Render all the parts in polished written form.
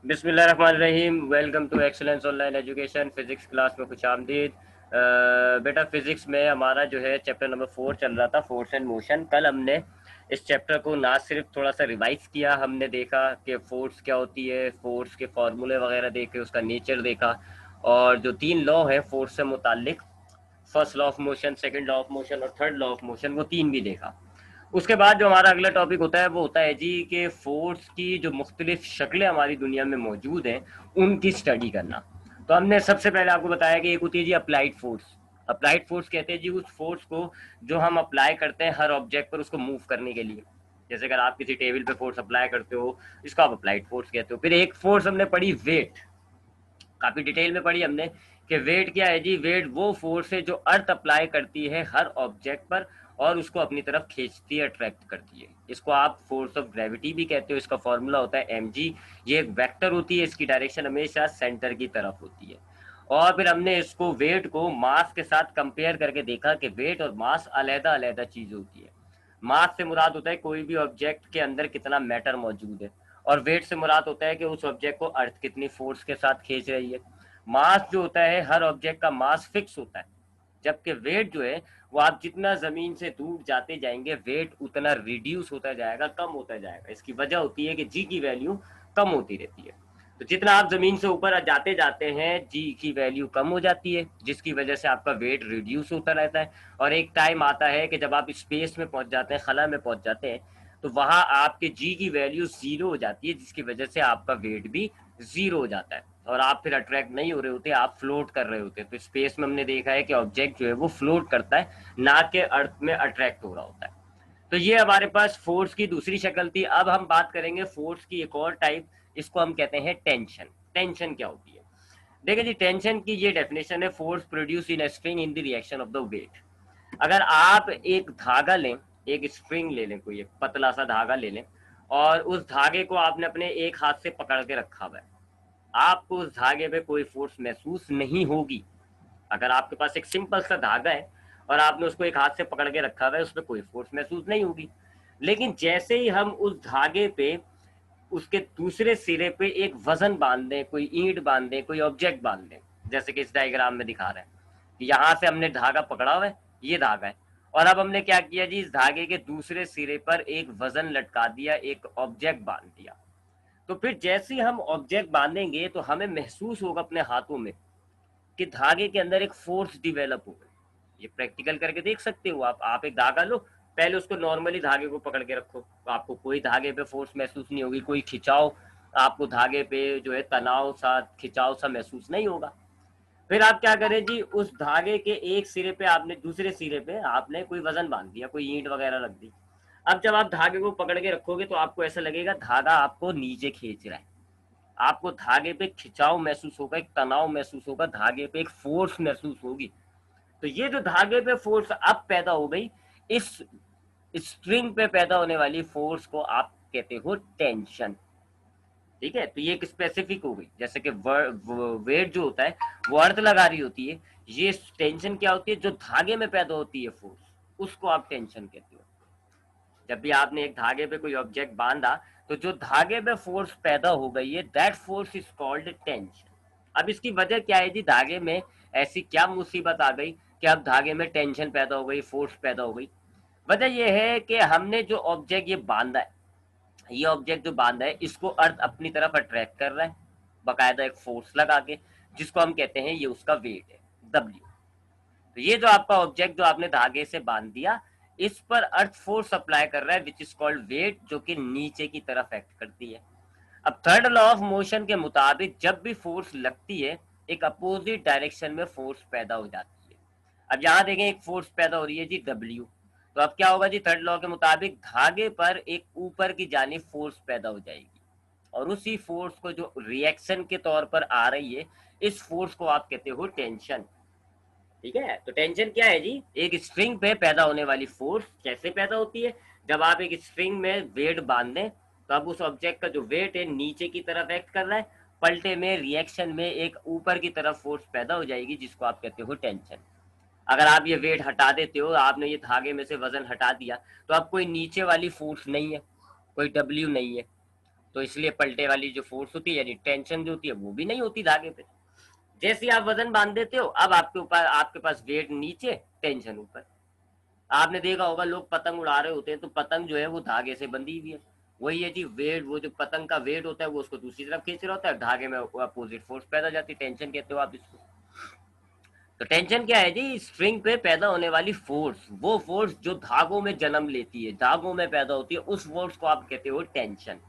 बिस्मिल्लाहिर्रहमानिर्रहीम। Welcome to excellence online education. Physics class में खुश आमदीद। बेटा फिजिक्स में हमारा जो है चैप्टर नंबर 4 चल रहा था, फोर्स एंड मोशन। कल हमने इस चैप्टर को ना सिर्फ थोड़ा सा रिवाइज किया, हमने देखा कि फोर्स क्या होती है, फोर्स के फॉर्मूले वगैरह देखे, उसका नेचर देखा, और जो 3 लॉ है फोर्स से मुतालिक, first law of motion, second law of motion और थर्ड लॉ ऑफ मोशन, वो 3 भी देखा। उसके बाद जो हमारा अगला टॉपिक होता है वो होता है जी कि फोर्स की जो मुख्तलिफ शक्लें हमारी दुनिया में मौजूद हैं उनकी स्टडी करना। तो हमने सबसे पहले आपको बताया कि एक होती है जी अप्लाइड फोर्स। अप्लाइड फोर्स कहते हैं जी उस फोर्स को जो हम अप्लाई करते हैं हर ऑब्जेक्ट पर उसको मूव करने के लिए। जैसे अगर आप किसी टेबल पे फोर्स अप्लाई करते हो, इसको आप अप्लाइड फोर्स कहते हो। फिर एक फोर्स हमने पढ़ी वेट, काफी डिटेल में पढ़ी हमने कि वेट क्या है जी। वेट वो फोर्स है जो अर्थ अप्लाई करती है हर ऑब्जेक्ट पर और उसको अपनी तरफ खींचती है, अट्रैक्ट करती है। इसको आप फोर्स ऑफ ग्रेविटी भी कहते हो। इसका फॉर्मूला होता है mg। ये एक वेक्टर होती है, इसकी डायरेक्शन हमेशा सेंटर की तरफ होती है। और फिर हमने इसको वेट को मास के साथ कंपेयर करके देखा कि वेट और मास अलग अलग चीज होती है। मास से मुराद होता है कोई भी ऑब्जेक्ट के अंदर कितना मैटर मौजूद है, और वेट से मुराद होता है कि उस ऑब्जेक्ट को अर्थ कितनी फोर्स के साथ खींच रही है। मास जो होता है, हर ऑब्जेक्ट का मास फिक्स होता है, जबकि वेट जो है वो आप जितना जमीन से दूर जाते जाएंगे वेट उतना रिड्यूस होता जाएगा, कम होता जाएगा। इसकी वजह होती है कि जी की वैल्यू कम होती रहती है। तो जितना आप जमीन से ऊपर जाते जाते हैं जी की वैल्यू कम हो जाती है, जिसकी वजह से आपका वेट रिड्यूस होता रहता है। और एक टाइम आता है कि जब आप स्पेस में पहुंच जाते हैं, खला में पहुंच जाते हैं, तो वहां आपके जी की वैल्यू 0 हो जाती है, जिसकी वजह से आपका वेट भी 0 हो जाता है और आप फिर अट्रैक्ट नहीं हो रहे होते, आप फ्लोट कर रहे होते। तो स्पेस में हमने देखा है कि ऑब्जेक्ट जो है वो फ्लोट करता है, ना कि अर्थ में अट्रैक्ट हो रहा होता है। तो ये हमारे पास फोर्स की दूसरी शक्ल थी। अब हम बात करेंगे फोर्स की एक और टाइप, इसको हम कहते हैं टेंशन। टेंशन क्या होती है? देखिए जी, टेंशन की ये डेफिनेशन है, force produce in string in the reaction of the weight. अगर आप एक धागा लें, एक स्ट्रिंग ले लें, कोई एक पतला सा धागा ले लें, और उस धागे को आपने अपने एक हाथ से पकड़ के रखा हुआ है, आपको उस धागे पे कोई फोर्स महसूस नहीं होगी। अगर आपके पास एक सिंपल सा धागा है और आपने उसको एक हाथ से पकड़ के रखा हुआ है, उसमें कोई फोर्स महसूस नहीं होगी। लेकिन जैसे ही हम उस धागे पे उसके दूसरे सिरे पे एक वजन बांध दें, कोई ईंट बांध दें, कोई ऑब्जेक्ट बांध दें, जैसे कि इस डायग्राम में दिखा रहे हैं कि यहाँ से हमने धागा पकड़ा हुआ है, ये धागा है, और अब हमने क्या किया जी, इस धागे के दूसरे सिरे पर एक वजन लटका दिया, एक ऑब्जेक्ट बांध दिया। तो फिर जैसे ही हम ऑब्जेक्ट बांधेंगे तो हमें महसूस होगा अपने हाथों में कि धागे के अंदर एक फोर्स डिवेलप हो गई। ये प्रैक्टिकल करके देख सकते हो आप एक धागा लो, पहले उसको नॉर्मली धागे को पकड़ के रखो, तो आपको कोई धागे पे फोर्स महसूस नहीं होगी, कोई खिंचाव आपको धागे पे जो है तनाव सा, खिंचाव सा महसूस नहीं होगा। फिर आप क्या करें जी, उस धागे के एक सिरे पे आपने, दूसरे सिरे पे आपने कोई वजन बांध दिया, कोई ईंट वगैरह रख दी। अब जब आप धागे को पकड़ के रखोगे तो आपको ऐसा लगेगा धागा आपको नीचे खींच रहा है, आपको धागे पे खिंचाव महसूस होगा, एक तनाव महसूस होगा, धागे पे एक फोर्स महसूस होगी। तो ये जो धागे पे फोर्स अब पैदा हो गई, इस स्ट्रिंग पे पैदा होने वाली फोर्स को आप कहते हो टेंशन। ठीक है, तो ये एक स्पेसिफिक हो गई। जैसे कि वेट जो होता है वो अर्थ लगा रही होती है, ये टेंशन क्या होती है, जो धागे में पैदा होती है फोर्स, उसको आप टेंशन कहते हो। जब भी आपने एक धागे पे कोई ऑब्जेक्ट बांधा, तो जो धागे पे फोर्स पैदा हो गई है, that force is called tension. अब इसकी वजह क्या है जी, धागे में ऐसी क्या मुसीबत आ गई कि अब धागे में टेंशन पैदा हो गई, फोर्स पैदा हो गई? वजह यह है कि हमने जो ऑब्जेक्ट ये बांधा है, ये ऑब्जेक्ट जो बांधा है, इसको अर्थ अपनी तरफ अट्रैक्ट कर रहा है बाकायदा एक फोर्स लगा के, जिसको हम कहते हैं ये उसका वेट है, डब्ल्यू। तो ये जो आपका ऑब्जेक्ट जो आपने धागे से बांध दिया, इस पर अर्थ फोर्स अप्लाई कर रहा है, विच इज कॉल्ड वेट, जो कि नीचे की तरफ एक्ट करती है। अब थर्ड लॉ ऑफ मोशन के मुताबिक जब भी फोर्स लगती है, एक अपोजिट डायरेक्शन में फोर्स पैदा हो जाती है। अब यहाँ देखें, एक फोर्स पैदा हो रही है जी डब्ल्यू, तो अब क्या होगा जी, थर्ड लॉ के मुताबिक धागे पर एक ऊपर की जानिब फोर्स पैदा हो जाएगी, और उसी फोर्स को जो रिएक्शन के तौर पर आ रही है, इस फोर्स को आप कहते हो टेंशन। ठीक है, तो टेंशन क्या है जी, एक स्ट्रिंग पे पैदा होने वाली फोर्स। कैसे पैदा होती है? जब आप एक स्ट्रिंग में वेट बांध दें, तो अब उस ऑब्जेक्ट का जो वेट है नीचे की तरफ एक्ट कर रहा है, पलटे में रिएक्शन में एक ऊपर की तरफ फोर्स पैदा हो जाएगी, जिसको आप कहते हो टेंशन। अगर आप ये वेट हटा देते हो, आपने ये धागे में से वजन हटा दिया, तो अब कोई नीचे वाली फोर्स नहीं है, कोई डब्ल्यू नहीं है, तो इसलिए पलटे वाली जो फोर्स होती है यानी टेंशन जो होती है वो भी नहीं होती धागे पे। जैसे आप वजन बांध देते हो, अब आपके ऊपर, आपके पास वेट नीचे, टेंशन ऊपर। आपने देखा होगा लोग पतंग उड़ा रहे होते हैं तो पतंग जो है वो धागे से बंधी हुई है। वही है जी, वेट, वो जो पतंग का वेट होता है वो उसको दूसरी तरफ खींच रहा होता है, धागे में अपोजिट फोर्स पैदा हो जाती है, टेंशन कहते हो आप इसको। तो टेंशन क्या है जी? स्ट्रिंग पे पैदा होने वाली फोर्स, वो फोर्स जो धागों में जन्म लेती है, धागों में पैदा होती है, उस फोर्स को आप कहते हो टेंशन।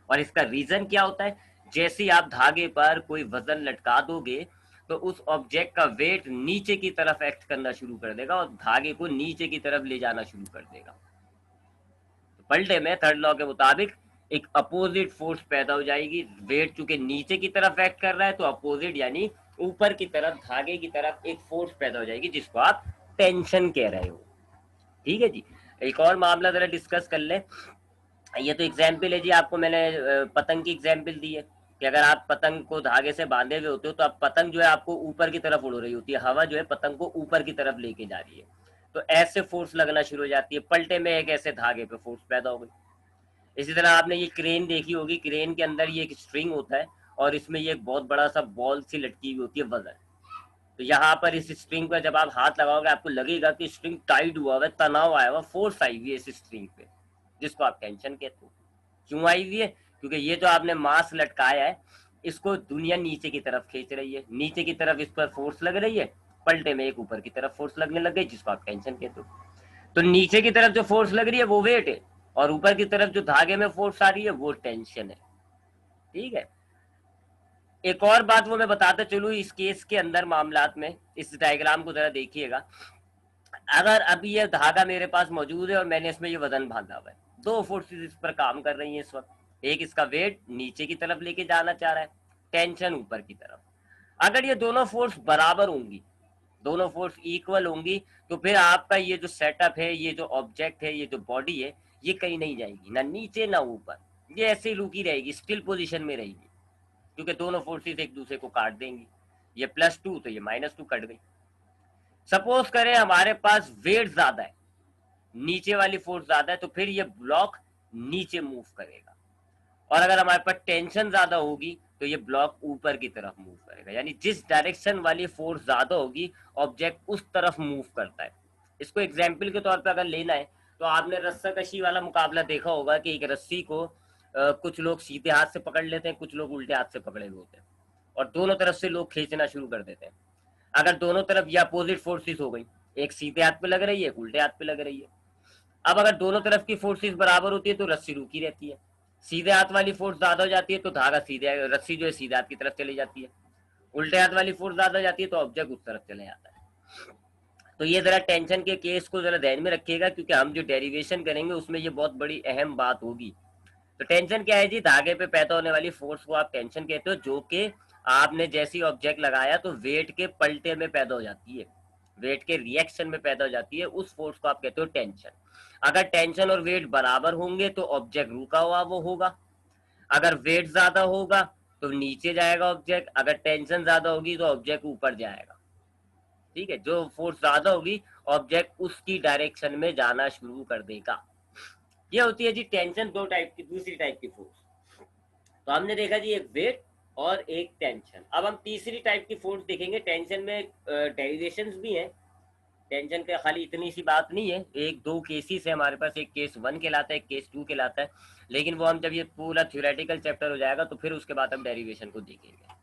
और इसका रीजन क्या होता है? जैसे ही आप धागे पर कोई वजन लटका दोगे तो उस ऑब्जेक्ट का वेट नीचे की तरफ एक्ट करना शुरू कर देगा और धागे को नीचे की तरफ ले जाना शुरू कर देगा। तो पलटे में थर्ड लॉ के मुताबिक एक अपोजिट फोर्स पैदा हो जाएगी। वेट चूंकि नीचे की तरफ एक्ट कर रहा है तो अपोजिट यानी ऊपर की तरफ, धागे की तरफ एक फोर्स पैदा हो जाएगी जिसको आप टेंशन कह रहे हो। ठीक है जी। एक और मामला जरा डिस्कस कर ले। ये तो एग्जाम्पल है जी, आपको मैंने पतंग की एग्जाम्पल दी है कि अगर आप पतंग को धागे से बांधे हुए होते हो तो आप पतंग जो है आपको ऊपर की तरफ उड़ रही होती है, हवा जो है पतंग को ऊपर की तरफ लेके जा रही है, तो ऐसे फोर्स लगना शुरू हो जाती है। पलटे में एक ऐसे धागे पे फोर्स पैदा हो गई। इसी तरह आपने ये क्रेन देखी होगी, क्रेन के अंदर ये एक स्ट्रिंग होता है और इसमें ये एक बहुत बड़ा सा बॉल सी लटकी हुई होती है, वजन। तो यहाँ पर इस स्ट्रिंग पर जब आप हाथ लगाओगे आपको लगेगा कि स्ट्रिंग टाइट हुआ है, तनाव आया हुआ, फोर्स आई हुई है इस स्ट्रिंग पे, जिसको आप टेंशन कहते हो। क्यों आई हुई है? क्योंकि ये जो आपने मास लटकाया है इसको दुनिया नीचे की तरफ खींच रही है, नीचे की तरफ इस पर फोर्स लग रही है, पलटे में एक ऊपर की तरफ फोर्स लगने लग गई जिसको आप टेंशन कहते हो। तो नीचे की तरफ जो फोर्स लग रही है वो वेट है और ऊपर की तरफ जो धागे में फोर्स आ रही है वो टेंशन है। ठीक है। एक और बात वो मैं बताता चलूं इस केस के अंदर मामलात में, इस डायग्राम को जरा देखिएगा। अगर अभी ये धागा मेरे पास मौजूद है और मैंने इसमें ये वजन बांधा हुआ है, दो फोर्सेस इस पर काम कर रही हैं इस वक्त। एक इसका वेट नीचे की तरफ लेके जाना चाह रहा है, टेंशन ऊपर की तरफ। अगर ये दोनों फोर्स बराबर होंगी, दोनों फोर्स इक्वल होंगी, तो फिर आपका ये जो सेटअप है, ये जो ऑब्जेक्ट है, ये जो बॉडी है, ये कहीं नहीं जाएगी, ना नीचे ना ऊपर, ये ऐसे ही रुकी रहेगी, स्टिल पोजीशन में रहेगी, क्योंकि दोनों फोर्सेस एक दूसरे को काट देंगी। ये +2 तो ये -2 कट गई। सपोज करें हमारे पास वेट ज्यादा है, नीचे वाली फोर्स ज्यादा है, तो फिर ये ब्लॉक नीचे मूव करेगा। और अगर हमारे पास टेंशन ज्यादा होगी तो ये ब्लॉक ऊपर की तरफ मूव करेगा, यानी जिस डायरेक्शन वाली फोर्स ज्यादा होगी ऑब्जेक्ट उस तरफ मूव करता है। इसको एग्जाम्पल के तौर पर अगर लेना है तो आपने रस्साकशी वाला मुकाबला देखा होगा कि एक रस्सी को कुछ लोग सीधे हाथ से पकड़ लेते हैं, कुछ लोग उल्टे हाथ से पकड़े हुए होते हैं और दोनों तरफ से लोग खींचना शुरू कर देते हैं। अगर दोनों तरफ ये अपोजिट फोर्सेस हो गई, एक सीधे हाथ पे लग रही है, एक उल्टे हाथ पे लग रही है। अब अगर दोनों तरफ की फोर्सेस बराबर होती है तो रस्सी रुकी रहती है, सीधे हाथ वाली फोर्स ज्यादा हो जाती है तो धागा सीधे, रस्सी जो है सीधे हाथ की तरफ चली जाती है, उल्टे हाथ वाली फोर्स ज्यादा हो जाती है तो ऑब्जेक्ट उस तरफ चले जाता है। तो ये जरा टेंशन के केस को जरा ध्यान में रखिएगा क्योंकि हम जो डेरिवेशन करेंगे उसमें ये बहुत बड़ी अहम बात होगी। तो टेंशन क्या है जी? धागे पे पैदा होने वाली फोर्स को आप टेंशन कहते हो, जो कि आपने जैसी ऑब्जेक्ट लगाया तो वेट के पलटे में पैदा हो जाती है, वेट के रिएक्शन में पैदा हो जाती है, उस फोर्स को आप कहते हो टेंशन। अगर टेंशन और वेट बराबर होंगे तो ऑब्जेक्ट रुका हुआ वो होगा, अगर वेट ज्यादा होगा तो नीचे जाएगा ऑब्जेक्ट, अगर टेंशन ज्यादा होगी तो ऑब्जेक्ट ऊपर जाएगा। ठीक है, जो फोर्स ज्यादा होगी ऑब्जेक्ट उसकी डायरेक्शन में जाना शुरू कर देगा। ये होती है जी टेंशन, दो टाइप की, दूसरी टाइप की फोर्स। तो हमने देखा जी एक वेट और एक टेंशन। अब हम तीसरी टाइप की फोर्स देखेंगे। टेंशन में डेरिवेशंस भी हैं, टेंशन का खाली इतनी सी बात नहीं है, एक दो केसेस है हमारे पास, एक केस 1 कहलाता है, एक केस 2 कहलाता है, लेकिन वो हम जब ये पूरा थ्योरेटिकल चैप्टर हो जाएगा तो फिर उसके बाद हम डेरिवेशन को देखेंगे।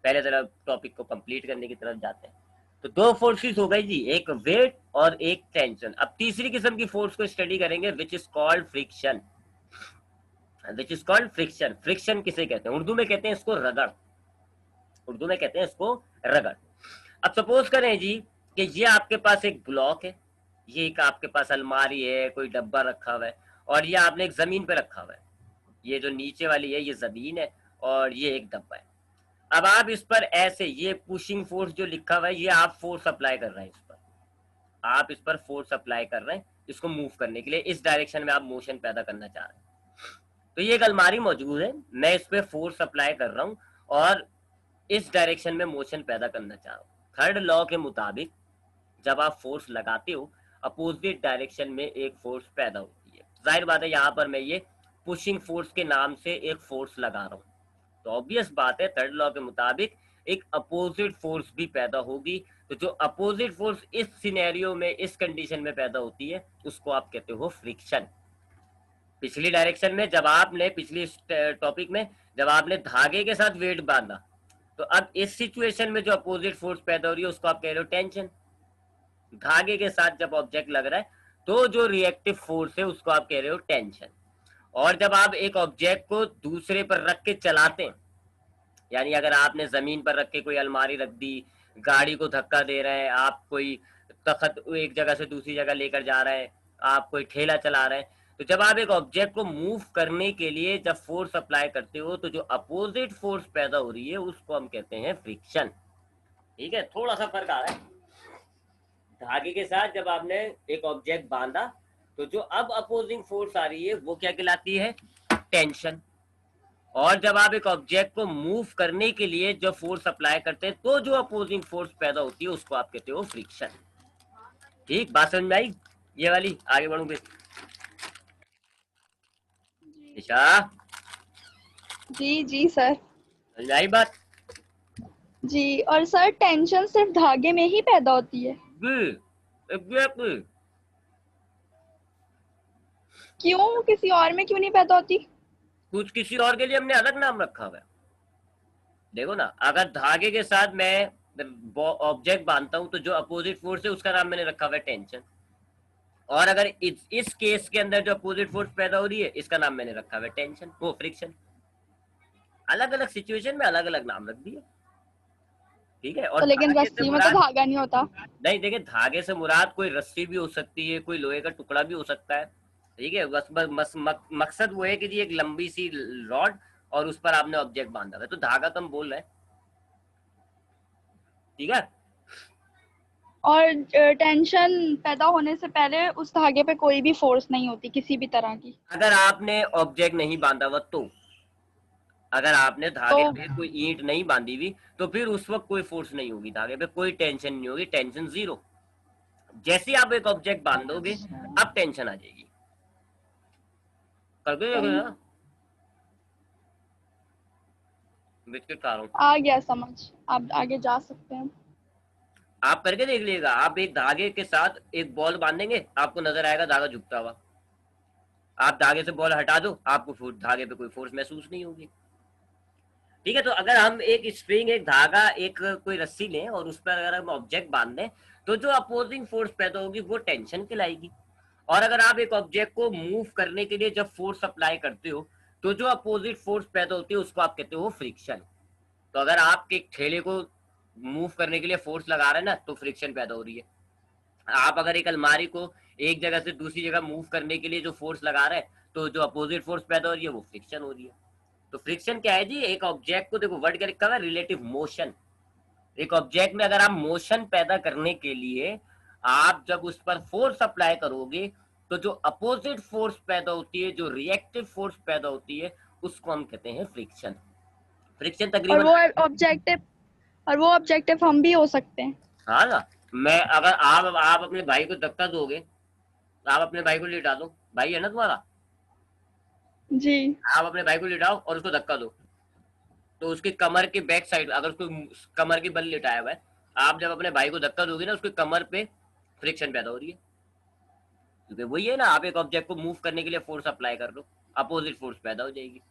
पहले जरा टॉपिक को कंप्लीट करने की तरफ जाते हैं। तो दो फोर्सेस हो गई जी, एक वेट और एक टेंशन। अब तीसरी किस्म की फोर्स को स्टडी करेंगे which is called friction. Which is called friction. Friction किसे कहते हैं? उर्दू में कहते हैं इसको रगड़, उर्दू में कहते हैं इसको रगड़। अब सपोज करें जी कि ये आपके पास एक ब्लॉक है, ये एक आपके पास अलमारी है, कोई डब्बा रखा हुआ है और ये आपने एक जमीन पे रखा हुआ है। ये जो नीचे वाली है ये जमीन है और ये एक डब्बा है। अब आप इस पर ऐसे, ये पुशिंग फोर्स जो लिखा हुआ है ये आप फोर्स अप्लाई कर रहे हैं इस पर, आप इस पर फोर्स अप्लाई कर रहे हैं इसको मूव करने के लिए, इस डायरेक्शन में आप मोशन पैदा करना चाह रहे हैं। तो ये एक अलमारी मौजूद है, मैं इस पर फोर्स अप्लाई कर रहा हूँ और इस डायरेक्शन में मोशन पैदा करना चाह रहा हूँ। थर्ड लॉ के मुताबिक जब आप फोर्स लगाते हो अपोजिट डायरेक्शन में एक फोर्स पैदा होती है। जाहिर बात है यहाँ पर मैं ये पुशिंग फोर्स के नाम से एक फोर्स लगा रहा हूँ, तो ऑब्वियस बात है थर्ड लॉ के मुताबिक एक अपोजिट फोर्स भी पैदा होगी। तो जो अपोजिट फोर्स इस सिनेरियो में, इस कंडीशन में पैदा होती है, उसको आप कहते हो फ्रिक्शन। पिछली डायरेक्शन में जब आपने, पिछली टॉपिक में जब आपने धागे के साथ वेट बांधा, तो अब इस सिचुएशन में जो अपोजिट फोर्स पैदा हो रही है उसको आप कह रहे हो टेंशन। धागे के साथ जब ऑब्जेक्ट लग रहा है तो जो रिएक्टिव फोर्स है उसको आप कह रहे हो टेंशन। और जब आप एक ऑब्जेक्ट को दूसरे पर रख के चलाते हैं, यानी अगर आपने जमीन पर रख के कोई अलमारी रख दी, गाड़ी को धक्का दे रहे हैं, आप कोई तखत एक जगह से दूसरी जगह लेकर जा रहे हैं, आप कोई ठेला चला रहे हैं, तो जब आप एक ऑब्जेक्ट को मूव करने के लिए जब फोर्स अप्लाई करते हो तो जो अपोजिट फोर्स पैदा हो रही है उसको हम कहते हैं फ्रिक्शन। ठीक है, थोड़ा सा फर्क आ रहा है। धागे के साथ जब आपने एक ऑब्जेक्ट बांधा तो जो अब अपोजिंग फोर्स आ रही है वो क्या कहलाती है, टेंशन। और जब आप एक ऑब्जेक्ट को मूव करने के लिए जब फोर्स अप्लाई करते हैं तो जो अपोजिंग फोर्स पैदा होती है उसको आप कहते हो फ्रिक्शन। ठीक, बात समझ में आई ये वाली? आगे बढ़ूंगे। ईशा जी जी सर। समझ में आई बात? जी, और सर टेंशन सिर्फ धागे में ही पैदा होती है? एग्जैक्टली। क्यों, किसी और में क्यों नहीं पैदा होती? कुछ किसी और के लिए हमने अलग नाम रखा हुआ है। देखो ना, अगर धागे के साथ मैं ऑब्जेक्ट बांधता हूं तो जो अपोजिट फोर्स है उसका नाम मैंने रखा हुआ है टेंशन। और अगर इस केस के अंदर जो अपोजिट फोर्स पैदा हो रही है इसका नाम मैंने रखा हुआ है टेंशन, वो फ्रिक्शन। अलग अलग सिचुएशन में अलग अलग नाम रख दिए। ठीक है, और तो लेकिन धागे से रस्सी में तो मुराद, धागा नहीं होता। नहीं देखिए, धागे से मुराद कोई रस्सी भी हो सकती है, कोई लोहे का टुकड़ा भी हो सकता है। ठीक है, बस मकसद वो है कि जी एक लंबी सी रॉड और उस पर आपने ऑब्जेक्ट बांधा है, तो धागा तो हम बोल रहे हैं। ठीक है, और टेंशन पैदा होने से पहले उस धागे पे कोई भी फोर्स नहीं होती किसी भी तरह की? अगर आपने ऑब्जेक्ट नहीं बांधा हुआ तो, अगर आपने धागे तो पे कोई ईंट नहीं बांधी हुई तो फिर उस वक्त कोई फोर्स नहीं होगी, धागे पे कोई टेंशन नहीं होगी, टेंशन जीरो। जैसे आप एक ऑब्जेक्ट बांधोगे अच्छा, अब टेंशन आ जाएगी। करके देखो सही, ना, बिस्किट खा रहा हूँ। आ गया समझ। आप आगे जा सकते हैं। आप करके देख लीजिएगा, आप एक धागे के साथ एक बॉल बांधेंगे आपको नजर आएगा धागा झुकता हुआ। आप धागे से बॉल हटा दो, आपको धागे पे कोई फोर्स महसूस नहीं होगी। ठीक है, तो अगर हम एक स्प्रिंग, एक धागा, एक कोई रस्सी लें और उस पर अगर हम ऑब्जेक्ट बांध दें तो जो अपोजिंग फोर्स पैदा होगी वो टेंशन कहलाएगी। और अगर आप एक ऑब्जेक्ट को मूव करने के लिए जब फोर्स अप्लाई करते हो तो जो अपोजिट फोर्स पैदा होती है उसको आप कहते हो फ्रिक्शन। तो अगर आप एक ठेले को मूव करने के लिए फोर्स लगा रहे हैं ना तो फ्रिक्शन पैदा हो रही है। आप अगर एक अलमारी को एक जगह से दूसरी जगह मूव करने के लिए जो फोर्स लगा रहे हैं तो जो अपोजिट फोर्स पैदा हो रही है वो फ्रिक्शन हो रही है। तो फ्रिक्शन क्या है जी, एक ऑब्जेक्ट को, देखो वर्ड क्या लिखा हुआ है, रिलेटिव मोशन। एक ऑब्जेक्ट में अगर आप मोशन पैदा करने के लिए आप जब उस पर फोर्स अप्लाई करोगे तो जो अपोजिट फोर्स पैदा होती है, जो रिएक्टिव फोर्स पैदा होती है, उसको हम कहते हैं फ्रिक्शन। फ्रिक्शन और तकरीबन, वो ऑब्जेक्टिव और वो ऑब्जेक्टिव हम भी हो सकते हैं? हाँ ना, मैं अगर आप अपने भाई को धक्का दोगे तो आप अपने भाई को लिटा दो, भाई है ना तुम्हारा, जी। आप अपने भाई को लिटाओ और उसको धक्का दो तो उसकी कमर के बैक साइड, अगर उसको कमर के बल लिटाया हुआ है, आप जब अपने भाई को धक्का दोगे ना उसकी कमर पे फ्रिक्शन पैदा हो रही है, क्योंकि वही है ना, आप एक ऑब्जेक्ट को मूव करने के लिए फोर्स अप्लाई कर लो, अपोजिट फोर्स पैदा हो जाएगी।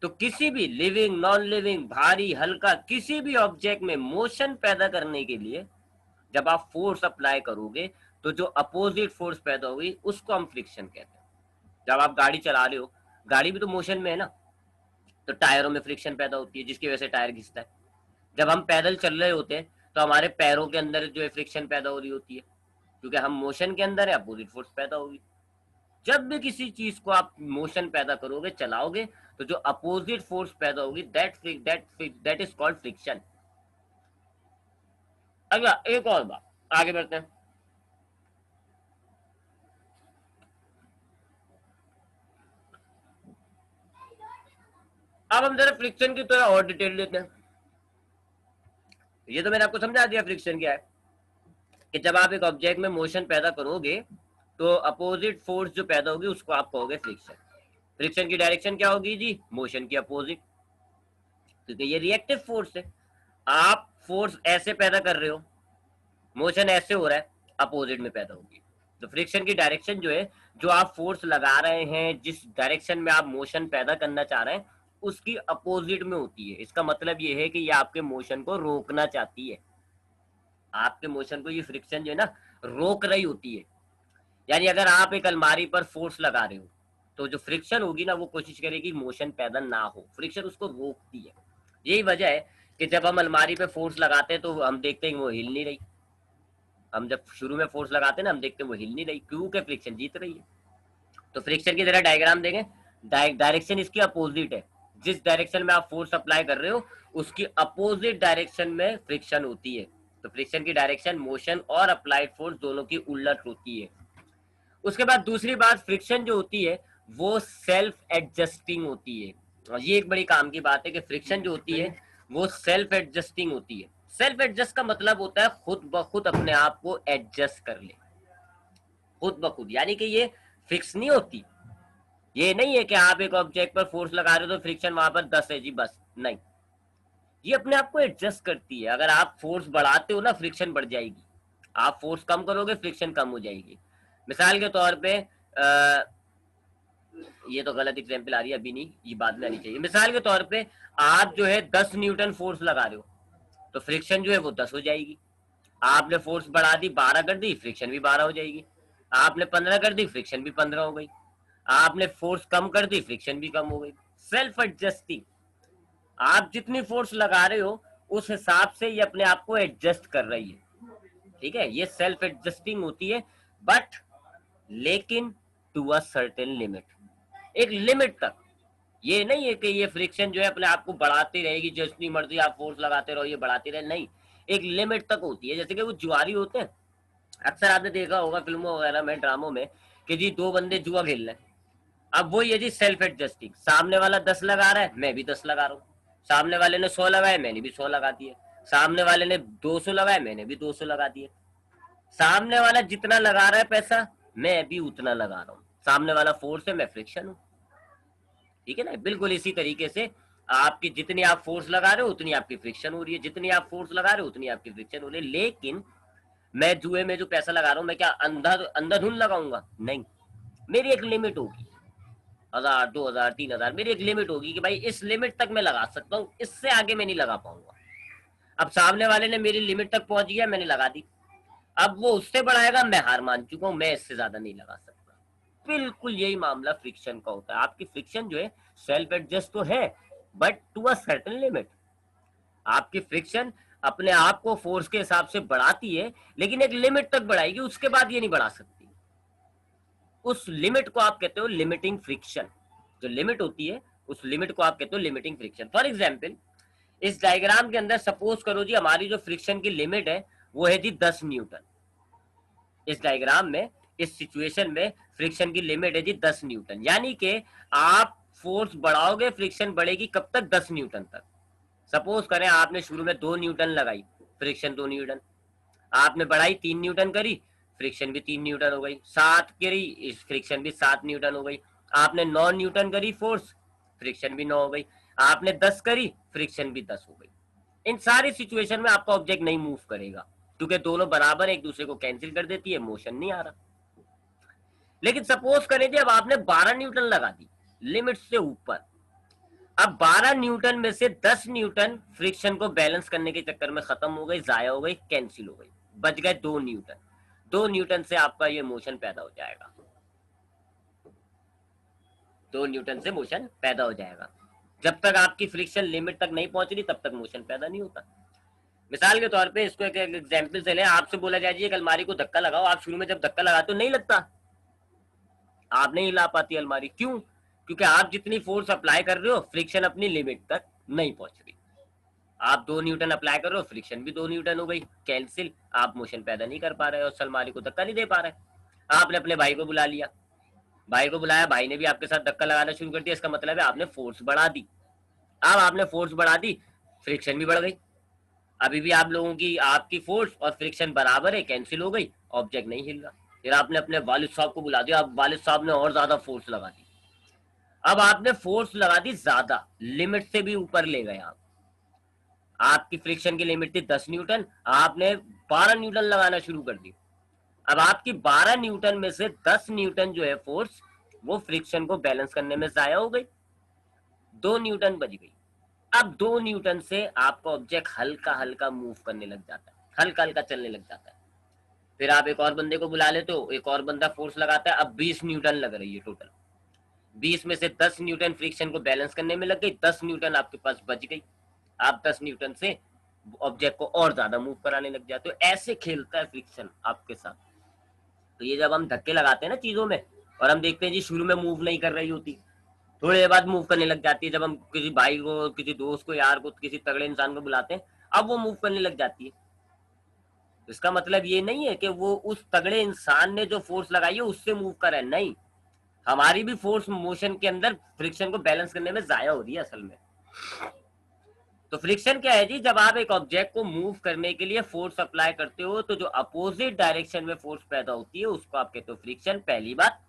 तो किसी भी लिविंग, नॉन लिविंग, भारी, हल्का, किसी भी ऑब्जेक्ट में मोशन पैदा करने के लिए जब आप फोर्स अप्लाई करोगे तो जो अपोजिट फोर्स पैदा होगी उसको हम फ्रिक्शन कहते हैं। जब आप गाड़ी चला रहे हो, गाड़ी भी तो मोशन में है ना, तो टायरों में फ्रिक्शन पैदा होती है जिसकी वजह से टायर घिसता है। जब हम पैदल चल रहे होते हैं तो हमारे पैरों के अंदर जो है फ्रिक्शन पैदा हो रही होती है, क्योंकि हम मोशन के अंदर है, अपोजिट फोर्स पैदा होगी। जब भी किसी चीज को आप मोशन पैदा करोगे, चलाओगे, तो जो अपोजिट फोर्स पैदा होगी दैट इज कॉल्ड फ्रिक्शन। अगला एक और बात, आगे बढ़ते हैं। अब हम जरा फ्रिक्शन की थोड़ा और डिटेल लेते हैं। ये तो मैंने आपको समझा दिया फ्रिक्शन क्या है, कि जब आप एक ऑब्जेक्ट में मोशन पैदा करोगे तो अपोजिट फोर्स जो पैदा होगी उसको आप कहोगे फ्रिक्शन। फ्रिक्शन की डायरेक्शन क्या होगी जी, मोशन की अपोजिट, क्योंकि ये रिएक्टिव फोर्स है। आप फोर्स ऐसे पैदा कर रहे हो, मोशन ऐसे हो रहा है, अपोजिट में पैदा होगी। तो फ्रिक्शन की डायरेक्शन जो है, जो आप फोर्स लगा रहे हैं, जिस डायरेक्शन में आप मोशन पैदा करना चाह रहे हैं, उसकी अपोजिट में होती है। इसका मतलब ये है कि ये आपके मोशन को रोकना चाहती है, आपके मोशन को ये फ्रिक्शन जो है ना रोक रही होती है। यानी अगर आप एक अलमारी पर फोर्स लगा रहे हो, तो जो फ्रिक्शन होगी ना वो कोशिश करेगी मोशन पैदा ना हो, फ्रिक्शन उसको रोकती है। यही वजह है कि जब हम अलमारी पे फोर्स लगाते हैं तो हम देखते हैं वो हिल नहीं रही। हम जब शुरू में फोर्स लगाते हैं ना, हम देखते हैं वो हिल नहीं रही, क्योंकि फ्रिक्शन जीत रही है। तो फ्रिक्शन की जरा डायग्राम देखें, डायरेक्शन इसकी अपोजिट है। जिस डायरेक्शन में आप फोर्स अप्लाई कर रहे हो उसकी अपोजिट डायरेक्शन में फ्रिक्शन होती है। तो फ्रिक्शन की डायरेक्शन मोशन और अप्लाइड फोर्स दोनों की उलट होती है। उसके बाद दूसरी बात, फ्रिक्शन जो होती है वो सेल्फ एडजस्टिंग होती है। और ये एक बड़ी काम की बात है कि फ्रिक्शन जो होती है वो सेल्फ एडजस्टिंग होती है। सेल्फ एडजस्ट का मतलब होता है खुद ब खुद अपने आप को एडजस्ट कर ले, खुद ब खुद, यानी कि ये फिक्स नहीं होती। ये नहीं है कि आप एक ऑब्जेक्ट पर फोर्स लगा रहे हो तो फ्रिक्शन वहां पर 10 है जी बस, नहीं, ये अपने आप को एडजस्ट करती है। अगर आप फोर्स बढ़ाते हो ना, फ्रिक्शन बढ़ जाएगी, आप फोर्स कम करोगे फ्रिक्शन कम हो जाएगी। मिसाल के तौर पे ये तो गलत एग्जांपल आ रही है, अभी नहीं, ये बाद में आनी चाहिए। मिसाल के तौर पे आप जो है 10 न्यूटन फोर्स लगा रहे हो, तो फ्रिक्शन जो है वो 10 हो जाएगी। आपने फोर्स बढ़ा दी, 12 कर दी, फ्रिक्शन भी 12 हो जाएगी। आपने 15 कर दी, फ्रिक्शन भी 15 हो गई। आपने फोर्स कम कर दी, फ्रिक्शन भी कम हो गई। सेल्फ एडजस्टिंग, आप जितनी फोर्स लगा रहे हो उस हिसाब से ये अपने आप को एडजस्ट कर रही है, ठीक है, ये सेल्फ एडजस्टिंग होती है। बट लेकिन टू अ सर्टेन लिमिट, एक लिमिट तक। ये नहीं है कि ये फ्रिक्शन जो है अपने आप को बढ़ाती रहेगी, जितनी मर्जी आप फोर्स लगाते रहो ये बढ़ाती रहे, नहीं, एक लिमिट तक होती है। जैसे कि वो जुआरी होते हैं, अक्सर आपने देखा होगा फिल्मों वगैरह में, ड्रामों में, कि जी दो बंदे जुआ खेल रहे हैं। अब वो ये जी सेल्फ एडजस्टिंग, सामने वाला 10 लगा रहा है, मैं भी 10 लगा रहा हूँ। सामने वाले ने 100 लगाए, मैंने भी 100 लगा दिए। सामने वाले ने 200 लगाए, मैंने भी 200 लगा दिए। सामने वाला जितना लगा रहा है पैसा, मैं भी उतना लगा रहा हूँ। सामने वाला फोर्स है, मैं फ्रिक्शन हूँ, ठीक है ना। बिल्कुल इसी तरीके से आपकी जितनी आप फोर्स लगा रहे हो उतनी आपकी फ्रिक्शन हो रही है, जितनी आप फोर्स लगा रहे हो उतनी आपकी फ्रिक्शन हो रही है। लेकिन मैं जुए में जो पैसा लगा रहा हूँ, मैं क्या अंधाधुन लगाऊंगा? नहीं, मेरी एक लिमिट होगी, 1000, 2000, 3000, मेरी एक लिमिट होगी कि भाई इस लिमिट तक मैं लगा सकता हूँ, इससे आगे मैं नहीं लगा पाऊंगा। अब सामने वाले ने मेरी लिमिट तक पहुंच गया, मैंने लगा दी, अब वो उससे बढ़ाएगा, मैं हार मान चुका हूँ, मैं इससे ज्यादा नहीं लगा सकता। बिल्कुल यही मामला फ्रिक्शन का होता है। आपकी फ्रिक्शन जो है सेल्फ एडजस्ट तो है, but to a certain limit. आपकी फ्रिक्शन अपने आप को फोर्स के हिसाब से बढ़ाती है, लेकिन एक लिमिट तक बढ़ाएगी, उसके बाद ये नहीं बढ़ा सकती। उस लिमिट को आप कहते हो लिमिटिंग फ्रिक्शन। जो लिमिट होती है उस लिमिट को आप कहते हो लिमिटिंग फ्रिक्शन। फॉर एग्जाम्पल, इस डायग्राम के अंदर सपोज करो जी हमारी जो फ्रिक्शन की लिमिट है वो है जी 10 न्यूटन। इस डायग्राम में, इस सिचुएशन में फ्रिक्शन की लिमिट है जी 10 न्यूटन, यानी कि आप फोर्स बढ़ाओगे फ्रिक्शन बढ़ेगी कब तक? 10 न्यूटन तक। सपोज करें आपने शुरू में 2 न्यूटन लगाई, फ्रिक्शन 2 न्यूटन, आपने बढ़ाई 3 न्यूटन करी, फ्रिक्शन भी 3 न्यूटन हो गई, 7 करी, इस फ्रिक्शन भी 7 न्यूटन हो गई। आपने 9 न्यूटन करी फोर्स, फ्रिक्शन भी 9 हो गई। आपने 10 करी, फ्रिक्शन भी 10 हो गई। इन सारी सिचुएशन में आपका ऑब्जेक्ट नहीं मूव करेगा, क्योंकि दोनों बराबर एक दूसरे को कैंसिल कर देती है, मोशन नहीं आ रहा। लेकिन सपोज करें जब आपने 12 न्यूटन लगा दी लिमिट से ऊपर, अब 12 न्यूटन में से 10 न्यूटन फ्रिक्शन को बैलेंस करने के चक्कर में खत्म हो गई, जाया हो गई, कैंसिल हो गई, बच गए 2 न्यूटन। 2 न्यूटन से आपका ये मोशन पैदा हो जाएगा, 2 न्यूटन से मोशन पैदा हो जाएगा। जब तक आपकी फ्रिक्शन लिमिट तक नहीं पहुंच रही तब तक मोशन पैदा नहीं होता। मिसाल के तौर पे इसको एक एग्जांपल से लें, आपसे बोला जाए जी एक अलमारी को धक्का लगाओ, आप शुरू में जब धक्का लगाते हो नहीं लगता, आप नहीं हिला पाती अलमारी, क्यों? क्योंकि आप जितनी फोर्स अप्लाई कर रहे हो फ्रिक्शन अपनी लिमिट तक नहीं पहुंच रही। आप 2 न्यूटन अप्लाई कर रहे हो, फ्रिक्शन भी 2 न्यूटन हो गई, कैंसिल, आप मोशन पैदा नहीं कर पा रहे हो, उस अलमारी को धक्का नहीं दे पा रहे। आपने अपने भाई को बुला लिया, भाई को बुलाया, भाई ने भी आपके साथ धक्का लगाना शुरू कर दिया, इसका मतलब है आपने फोर्स बढ़ा दी। अब आपने फोर्स बढ़ा दी, फ्रिक्शन भी बढ़ गई, अभी भी आप लोगों की आपकी फोर्स और फ्रिक्शन बराबर है, कैंसिल हो गई, ऑब्जेक्ट नहीं हिल रहा। फिर आपने अपने वालिद साहब को बुला दिया, अब वालिद साहब ने और ज्यादा फोर्स लगा दी, अब आपने फोर्स लगा दी ज्यादा, लिमिट से भी ऊपर ले गए आप। आपकी फ्रिक्शन की लिमिट थी 10 न्यूटन, आपने 12 न्यूटन लगाना शुरू कर दी। अब आपकी 12 न्यूटन में से 10 न्यूटन जो है फोर्स, वो फ्रिक्शन को बैलेंस करने में जाया हो गई, 2 न्यूटन बच गई। अब 2 न्यूटन से आपका ऑब्जेक्ट हल्का हल्का मूव करने लग जाता है, हल्का हल्का चलने लग जाता है। फिर आप एक और बंदे को बुला लेते हो, एक और बंदा फोर्स लगाता है, अब 20 न्यूटन लग रही है टोटल। 20 में से 10 न्यूटन फ्रिक्शन को बैलेंस करने में लग गई, 10 न्यूटन आपके पास बच गई। आप 10 न्यूटन से ऑब्जेक्ट को और ज्यादा मूव कराने लग जाते हो। ऐसे खेलता है फ्रिक्शन आपके साथ। तो ये जब हम धक्के लगाते हैं ना चीजों में, और हम देखते हैं जी शुरू में मूव नहीं कर रही होती, थोड़ी देर बाद मूव करने लग जाती है। जब हम किसी भाई को, किसी दोस्त को, यार को, किसी तगड़े इंसान को बुलाते हैं, अब वो मूव करने लग जाती है। इसका मतलब ये नहीं है कि वो उस तगड़े इंसान ने जो फोर्स लगाई है उससे मूव कर रहा है, नहीं, हमारी भी फोर्स मोशन के अंदर फ्रिक्शन को बैलेंस करने में जाया हो रही है असल में। तो फ्रिक्शन क्या है जी, जब आप एक ऑब्जेक्ट को मूव करने के लिए फोर्स अप्लाई करते हो तो जो अपोजिट डायरेक्शन में फोर्स पैदा होती है उसको आप कहते हो फ्रिक्शन, पहली बात।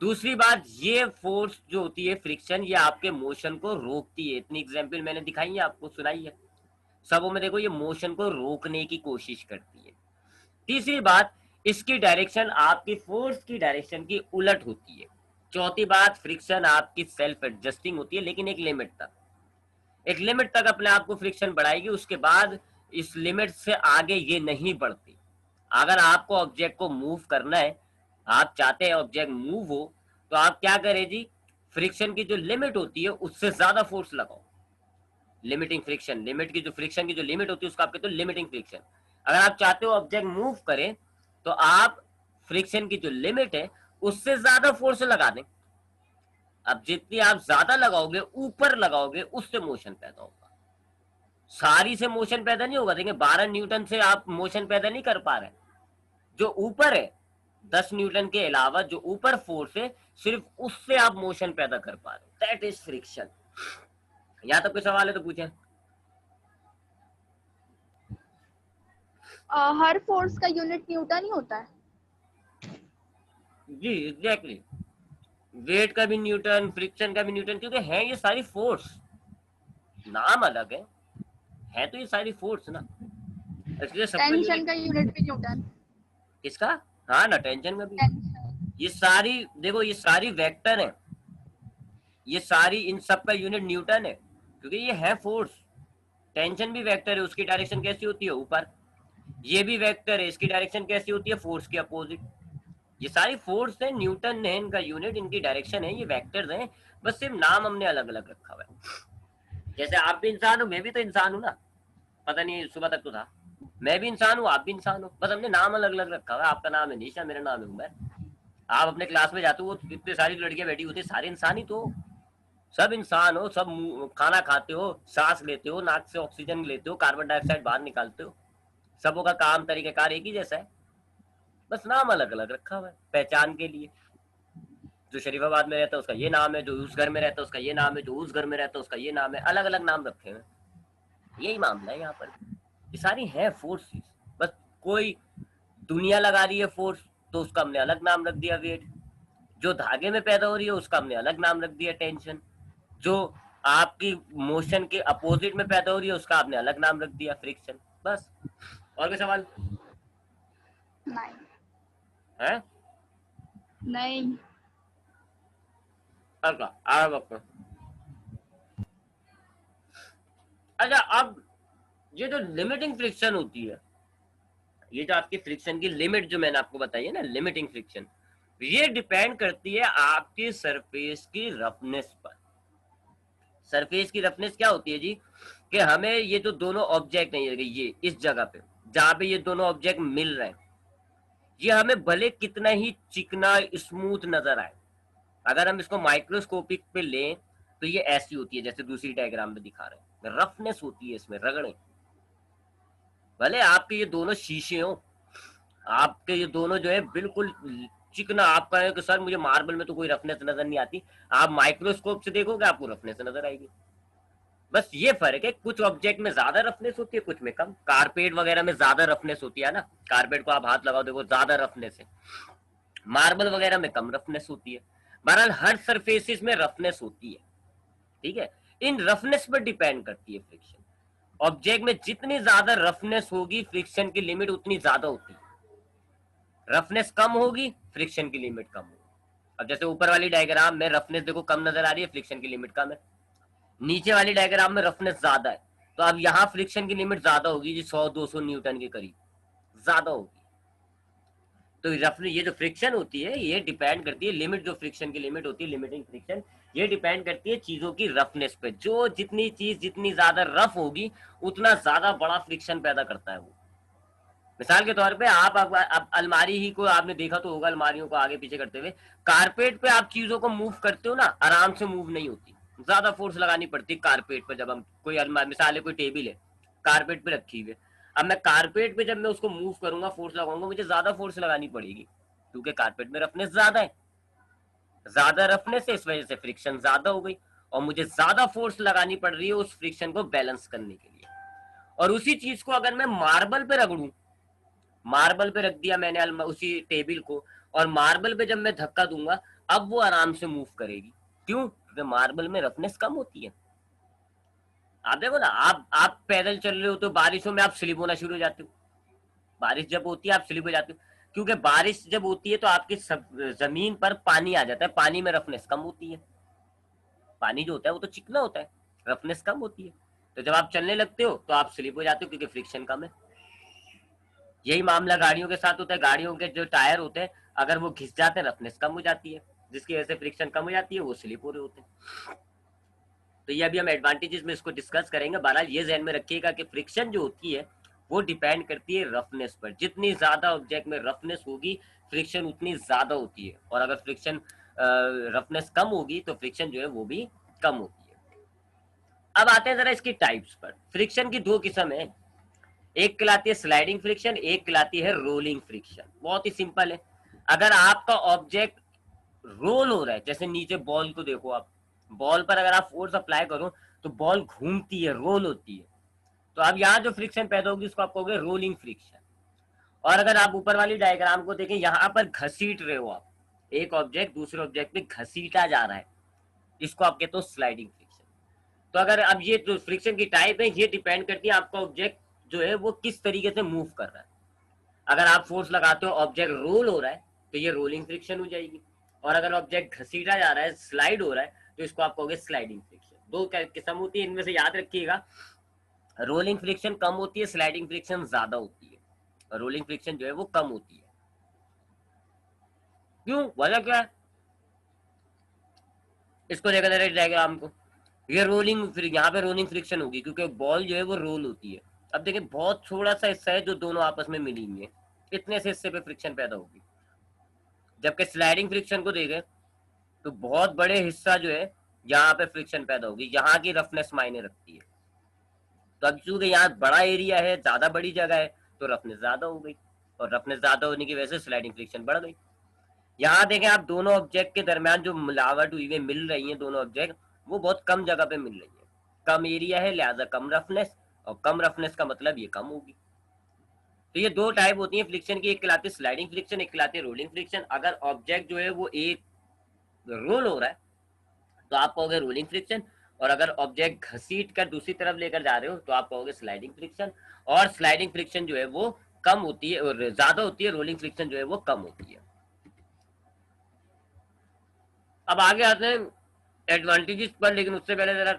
दूसरी बात, ये फोर्स जो होती है फ्रिक्शन, ये आपके मोशन को रोकती है। इतनी एग्जांपल मैंने दिखाई है, आपको सुनाई है सबों में, देखो ये मोशन को रोकने की कोशिश करती है। तीसरी बात, इसकी डायरेक्शन आपकी फोर्स की डायरेक्शन की उलट होती है। चौथी बात, फ्रिक्शन आपकी सेल्फ एडजस्टिंग होती है, लेकिन एक लिमिट तक। एक लिमिट तक अपने आप को फ्रिक्शन बढ़ाएगी, उसके बाद इस लिमिट से आगे ये नहीं बढ़ती। अगर आपको ऑब्जेक्ट को मूव करना है, आप चाहते हैं ऑब्जेक्ट मूव हो, तो आप क्या करें जी, फ्रिक्शन की जो लिमिट होती है उससे ज्यादा फोर्स लगाओ। लिमिटिंग फ्रिक्शन, लिमिट की जो फ्रिक्शन की जो लिमिट होती है उसको आप कहते हो लिमिटिंग फ्रिक्शन। अगर आप चाहते हो ऑब्जेक्ट मूव करे, तो आप फ्रिक्शन की जो लिमिट है उससे ज्यादा फोर्स लगा दें। अब जितनी आप ज्यादा लगाओगे, ऊपर लगाओगे, उससे मोशन पैदा होगा। सारी से मोशन पैदा नहीं होगा। देखिए 12 न्यूटन से आप मोशन पैदा नहीं कर पा रहे। जो ऊपर है 10 न्यूटन के अलावा जो ऊपर फोर्स है, सिर्फ उससे आप मोशन पैदा कर पा रहे हो, दैट इज फ्रिक्शन। यहाँ तक कोई सवाल है तो पूछें। हर फोर्स का यूनिट न्यूटन ही होता है? जी एग्जैक्टली, वेट का भी न्यूटन, फ्रिक्शन का भी न्यूटन, क्योंकि है ये सारी फोर्स, नाम अलग है तो ये सारी फोर्स ना, इसलिए सबका टेंशन यूनिट। का यूनिट भी न्यूटन? किसका? हाँ ना, टेंशन का भी। टेंशन। ये सारी देखो, ये सारी वेक्टर है, ये सारी, इन सब का यूनिट न्यूटन है, क्योंकि ये है फोर्स। टेंशन भी वेक्टर है, उसकी डायरेक्शन कैसी होती है, ऊपर। ये भी वेक्टर है, इसकी डायरेक्शन कैसी होती है, फोर्स के अपोजिट। ये सारी फोर्स है, न्यूटन है इनका यूनिट, इनकी डायरेक्शन है, ये वेक्टर्स हैं, बस सिर्फ नाम हमने अलग अलग रखा हुआ है। जैसे आप भी इंसान हो, मैं भी तो इंसान हूं ना, पता नहीं सुबह तक तो था। मैं भी इंसान हूँ, आप भी इंसान हो, बस हमने नाम अलग अलग रखा हुआ है। आपका नाम है निशा, मेरा नाम है उमर। आप अपने क्लास में जाते हो, इतने सारी लड़कियां बैठी होती, सारे इंसान ही तो, सब इंसान हो, सब खाना खाते हो, सांस लेते हो, नाक से ऑक्सीजन लेते हो, कार्बन डाइऑक्साइड बाहर निकालते हो, सबों का काम तरीकेकार एक ही जैसा है, बस नाम अलग अलग रखा हुआ है पहचान के लिए। जो शरीफाबाद में रहता है उसका ये नाम है, जो उस घर में रहता है उसका ये नाम है, जो उस घर में रहता है उसका ये नाम है, अलग अलग नाम रखे हैं। यही मामला है यहाँ पर। ये सारी है फोर्सेस, बस कोई दुनिया लगा रही है फोर्स, तो उसका हमने अलग नाम रख दिया वेट। जो धागे में पैदा हो रही है उसका हमने अलग नाम रख दिया टेंशन। जो आपकी मोशन के अपोजिट में पैदा हो रही है उसका आपने अलग नाम रख दिया फ्रिक्शन। बस, और कोई सवाल नहीं। है? नहीं। अच्छा, अब ये जो लिमिटिंग फ्रिक्शन होती है, ये जो आपकी फ्रिक्शन की लिमिट जो मैंने आपको बताई है ना, लिमिटिंग फ्रिक्शन, ये डिपेंड करती है आपकी सरफेस की रफनेस पर। सरफेस की रफनेस क्या होती है जी, कि हमें ये जो दोनों ऑब्जेक्ट हैं, ये इस जगह पे जहां पे ये दोनों ऑब्जेक्ट मिल रहे हैं, ये हमें भले कितना ही चिकना स्मूथ नजर आए, अगर हम इसको माइक्रोस्कोपिक पे लें तो ये ऐसी होती है जैसे दूसरी डायग्राम में दिखा रहे हैं, रफनेस होती है इसमें, रगड़े। भले आपके ये दोनों शीशे हो, आपके ये दोनों जो है बिल्कुल चिकना, आप कहें कि सर मुझे मार्बल में तो कोई रफनेस नजर नहीं आती, आप माइक्रोस्कोप से देखोगे आपको रफनेस नजर आएगी। बस ये फर्क है, कुछ ऑब्जेक्ट में ज्यादा रफनेस होती है, कुछ में कम। कारपेट वगैरह में ज्यादा रफनेस होती है ना, कारपेट को आप हाथ लगाओ देखो ज्यादा रफनेस है, मार्बल वगैरह में कम रफनेस होती है। बहरहाल हर सरफेसिस में रफनेस होती है, ठीक है, इन रफनेस पर डिपेंड करती है फ्रिक्शन। ऑब्जेक्ट में जितनी ज्यादा रफनेस होगी फ्रिक्शन की लिमिट उतनी ज्यादा होती है, रफनेस कम होगी फ्रिक्शन की लिमिट कम होगी। अब जैसे ऊपर वाली डायग्राम में रफनेस देखो कम नजर आ रही है, फ्रिक्शन की लिमिट कम है। नीचे वाली डायग्राम में रफनेस ज्यादा है, तो अब यहाँ फ्रिक्शन की लिमिट ज्यादा होगी जी, 100-200 न्यूटन के करीब ज्यादा होगी। तो रफनेस, ये जो फ्रिक्शन होती है ये डिपेंड करती है, लिमिट जो फ्रिक्शन की लिमिट होती है, लिमिटिंग फ्रिक्शन, ये डिपेंड करती है चीजों की रफनेस पे। जो जितनी चीज जितनी ज्यादा रफ होगी उतना ज्यादा बड़ा फ्रिक्शन पैदा करता है वो। मिसाल के तौर पे आप अलमारी ही को आपने देखा तो होगा, अलमारियों को आगे पीछे करते हुए, कारपेट पे आप चीजों को मूव करते हो ना, आराम से मूव नहीं होती, ज्यादा फोर्स लगानी पड़ती है कारपेट पर। जब हम कोई मिसाल है कोई टेबल है कारपेट पे रखी हुई है, अब मैं कारपेट पे जब मैं उसको मूव करूंगा, फोर्स लगाऊंगा, मुझे ज्यादा फोर्स लगानी पड़ेगी क्योंकि कारपेट में रफनेस ज्यादा है, ज्यादा रफनेस है, इस वजह से फ्रिक्शन ज्यादा हो गई और मुझे ज्यादा फोर्स लगानी पड़ रही है उस फ्रिक्शन को बैलेंस करने के लिए। और उसी चीज को अगर मैं मार्बल पे रगड़ूं, मार्बल पे रख दिया मैंने उसी टेबल को, और मार्बल पे जब मैं धक्का दूंगा अब वो आराम से मूव करेगी। क्यों? क्योंकि मार्बल में रफनेस कम होती है। आप देखो ना, आप पैदल चल रहे हो तो बारिशों में आप स्लिप होना शुरू हो जाते हो, बारिश जब होती है आप स्लिप हो जाते हो, क्योंकि बारिश जब होती है तो आपकी जमीन पर पानी आ जाता है, पानी में रफनेस कम होती है, पानी जो होता है वो तो चिकना होता है, रफनेस कम होती है, तो जब आप चलने लगते हो तो आप स्लिप हो जाते हो क्योंकि फ्रिक्शन कम है। यही मामला गाड़ियों के साथ होता है, गाड़ियों के जो टायर होते हैं अगर वो घिस जाते हैं रफनेस कम हो जाती है, जिसकी वजह से फ्रिक्शन कम हो जाती है, वो स्लिप हो रहे होते हैं। तो ये अभी हम एडवांटेजेस में इसको डिस्कस करेंगे। बहरहाल ये ध्यान में रखिएगा कि फ्रिक्शन जो होती है वो डिपेंड करती है रफनेस पर, जितनी ज्यादा ऑब्जेक्ट में रफनेस होगी फ्रिक्शन उतनी ज्यादा होती है, और अगर फ्रिक्शन रफनेस कम होगी तो फ्रिक्शन जो है वो भी कम होती है। अब आते हैं जरा इसकी टाइप्स पर। फ्रिक्शन की दो किस्म है, एक कहलाती है स्लाइडिंग फ्रिक्शन, एक कहलाती है रोलिंग फ्रिक्शन। बहुत ही सिंपल है, अगर आपका ऑब्जेक्ट रोल हो रहा है, जैसे नीचे बॉल को देखो आप, बॉल पर अगर आप फोर्स अप्लाई करो तो बॉल घूमती है, रोल होती है, तो अब यहाँ जो फ्रिक्शन पैदा होगी उसको आप कहोगे रोलिंग फ्रिक्शन। और अगर आप ऊपर वाली डायग्राम को देखें, यहाँ पर घसीट रहे हो आप, एक ऑब्जेक्ट दूसरे ऑब्जेक्ट पे घसीटा जा रहा है, इसको आप कहते हो स्लाइडिंग फ्रिक्शन। तो अगर अब ये जो फ्रिक्शन की टाइप है ये डिपेंड करती है आपका ऑब्जेक्ट जो है वो किस तरीके से मूव कर रहा है। अगर आप फोर्स लगाते हो ऑब्जेक्ट रोल हो रहा है तो ये रोलिंग फ्रिक्शन हो जाएगी, और अगर ऑब्जेक्ट घसीटा जा रहा है, स्लाइड हो रहा है, तो इसको आप कहोगे स्लाइडिंग फ्रिक्शन। दो किस्म होती है, इनमें से याद रखिएगा, रोलिंग फ्रिक्शन कम होती है, स्लाइडिंग फ्रिक्शन ज्यादा होती है। रोलिंग फ्रिक्शन जो है वो कम होती है। क्यों? वजह क्या है? इसको देखा जरा डायग्राम को, ये रोलिंग, यहाँ पे रोलिंग फ्रिक्शन होगी क्योंकि बॉल जो है वो रोल होती है। अब देखिए बहुत थोड़ा सा हिस्सा है जो दोनों आपस में मिली हुई है, इतने से हिस्से पे फ्रिक्शन पैदा होगी। जबकि स्लाइडिंग फ्रिक्शन को देखें तो बहुत बड़े हिस्सा जो है यहाँ पे फ्रिक्शन पैदा होगी, यहाँ की रफनेस मायने रखती है। तो अब चूंकि यहाँ बड़ा एरिया है, ज्यादा बड़ी जगह है, तो रफनेस ज्यादा हो गई, और रफनेस ज्यादा होने की वजह से स्लाइडिंग फ्रिक्शन बढ़ गई। यहाँ देखें आप, दोनों ऑब्जेक्ट के दरमियान जो मिलावट हुई है, मिल रही है दोनों ऑब्जेक्ट, वो बहुत कम जगह पे मिल रही है, कम एरिया है लिहाजा कम रफनेस, और कम रफनेस का मतलब ये कम होगी। तो ये दो टाइप होती है फ्रिक्शन की, एक कहलाती है स्लाइडिंग फ्रिक्शन, एक कहलाती है रोलिंग फ्रिक्शन। अगर ऑब्जेक्ट जो है वो एक रोल हो रहा है तो आप कहोगे रोलिंग फ्रिक्शन, और अगर ऑब्जेक्ट घसीट कर दूसरी तरफ लेकर जा रहे हो तो आप कहोगे स्लाइडिंग फ्रिक्शन। और स्लाइडिंग फ्रिक्शन जो है वो कम होती है और ज्यादा होती है, रोलिंग फ्रिक्शन जो है वो कम होती है। अब आगे आते हैं एडवांटेजेस पर, लेकिन उससे पहले जरा